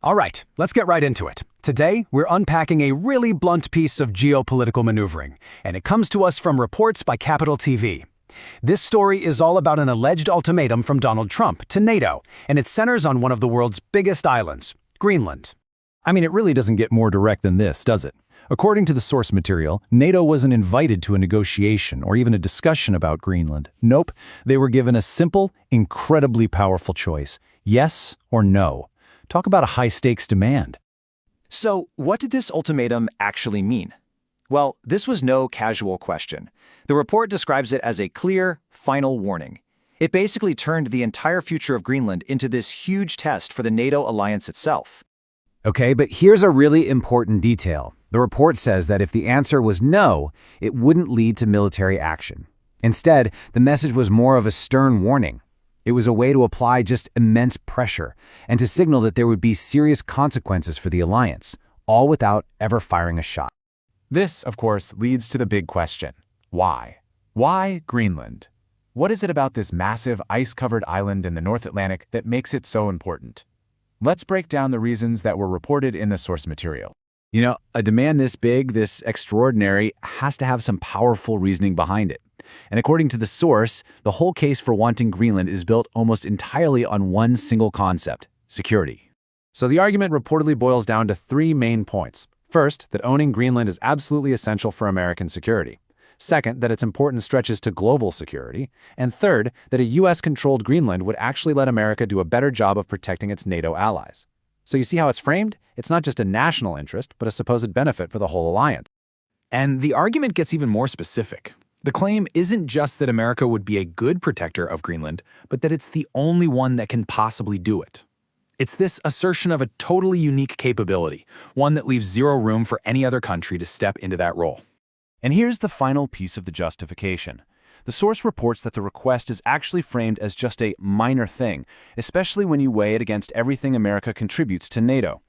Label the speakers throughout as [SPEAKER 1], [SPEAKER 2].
[SPEAKER 1] All right, let's get right into it. Today, we're unpacking a really blunt piece of geopolitical maneuvering, and it comes to us from reports by Capital TV. This story is all about an alleged ultimatum from Donald Trump to NATO, and it centers on one of the world's biggest islands, Greenland.
[SPEAKER 2] I mean, it really doesn't get more direct than this, does it? According to the source material, NATO wasn't invited to a negotiation or even a discussion about Greenland. Nope, they were given a simple, incredibly powerful choice: yes or no. Talk about a high-stakes demand.
[SPEAKER 3] So, what did this ultimatum actually mean? Well, this was no casual question. The report describes it as a clear, final warning. It basically turned the entire future of Greenland into this huge test for the NATO alliance itself.
[SPEAKER 4] Okay, but here's a really important detail. The report says that if the answer was no, it wouldn't lead to military action. Instead, the message was more of a stern warning. It was a way to apply just immense pressure and to signal that there would be serious consequences for the alliance, all without ever firing a shot.
[SPEAKER 5] This, of course, leads to the big question. Why? Why Greenland? What is it about this massive ice-covered island in the North Atlantic that makes it so important? Let's break down the reasons that were reported in the source material.
[SPEAKER 4] You know, a demand this big, this extraordinary, has to have some powerful reasoning behind it. And according to the source, the whole case for wanting Greenland is built almost entirely on one single concept: security.
[SPEAKER 2] So the argument reportedly boils down to three main points. First, that owning Greenland is absolutely essential for American security. Second, that its importance stretches to global security. And third, that a US-controlled Greenland would actually let America do a better job of protecting its NATO allies. So you see how it's framed? It's not just a national interest, but a supposed benefit for the whole alliance.
[SPEAKER 1] And the argument gets even more specific. The claim isn't just that America would be a good protector of Greenland, but that it's the only one that can possibly do it. It's this assertion of a totally unique capability, one that leaves zero room for any other country to step into that role.
[SPEAKER 5] And here's the final piece of the justification. The source reports that the request is actually framed as just a minor thing, especially when you weigh it against everything America contributes to NATO.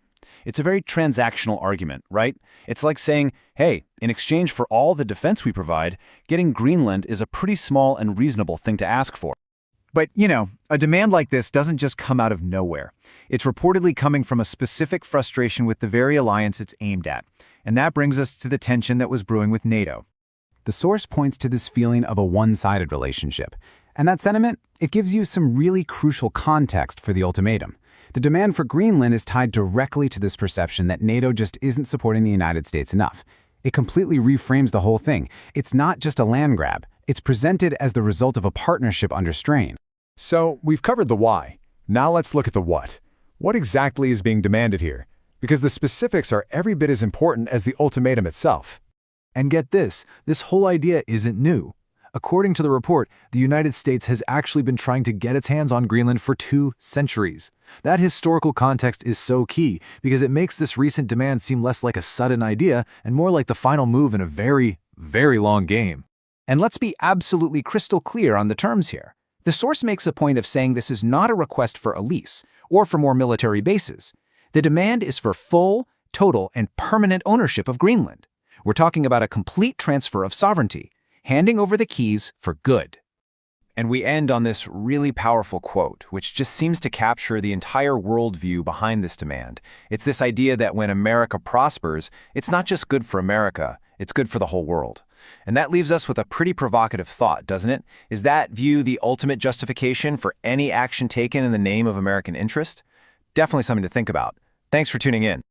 [SPEAKER 5] It's a very transactional argument, right? It's like saying, hey, in exchange for all the defense we provide, getting Greenland is a pretty small and reasonable thing to ask for.
[SPEAKER 3] But, you know, a demand like this doesn't just come out of nowhere. It's reportedly coming from a specific frustration with the very alliance it's aimed at. And that brings us to the tension that was brewing with NATO.
[SPEAKER 4] The source points to this feeling of a one-sided relationship. And that sentiment, it gives you some really crucial context for the ultimatum. The demand for Greenland is tied directly to this perception that NATO just isn't supporting the United States enough. It completely reframes the whole thing. It's not just a land grab. It's presented as the result of a partnership under strain.
[SPEAKER 2] So we've covered the why. Now let's look at the what. What exactly is being demanded here? Because the specifics are every bit as important as the ultimatum itself. And get this whole idea isn't new. According to the report, the United States has actually been trying to get its hands on Greenland for 2 centuries. That historical context is so key because it makes this recent demand seem less like a sudden idea and more like the final move in a very, very long game.
[SPEAKER 3] And let's be absolutely crystal clear on the terms here. The source makes a point of saying this is not a request for a lease or for more military bases. The demand is for full, total, and permanent ownership of Greenland. We're talking about a complete transfer of sovereignty, handing over the keys for good.
[SPEAKER 5] And we end on this really powerful quote, which just seems to capture the entire worldview behind this demand. It's this idea that when America prospers, it's not just good for America, it's good for the whole world. And that leaves us with a pretty provocative thought, doesn't it? Is that view the ultimate justification for any action taken in the name of American interest? Definitely something to think about. Thanks for tuning in.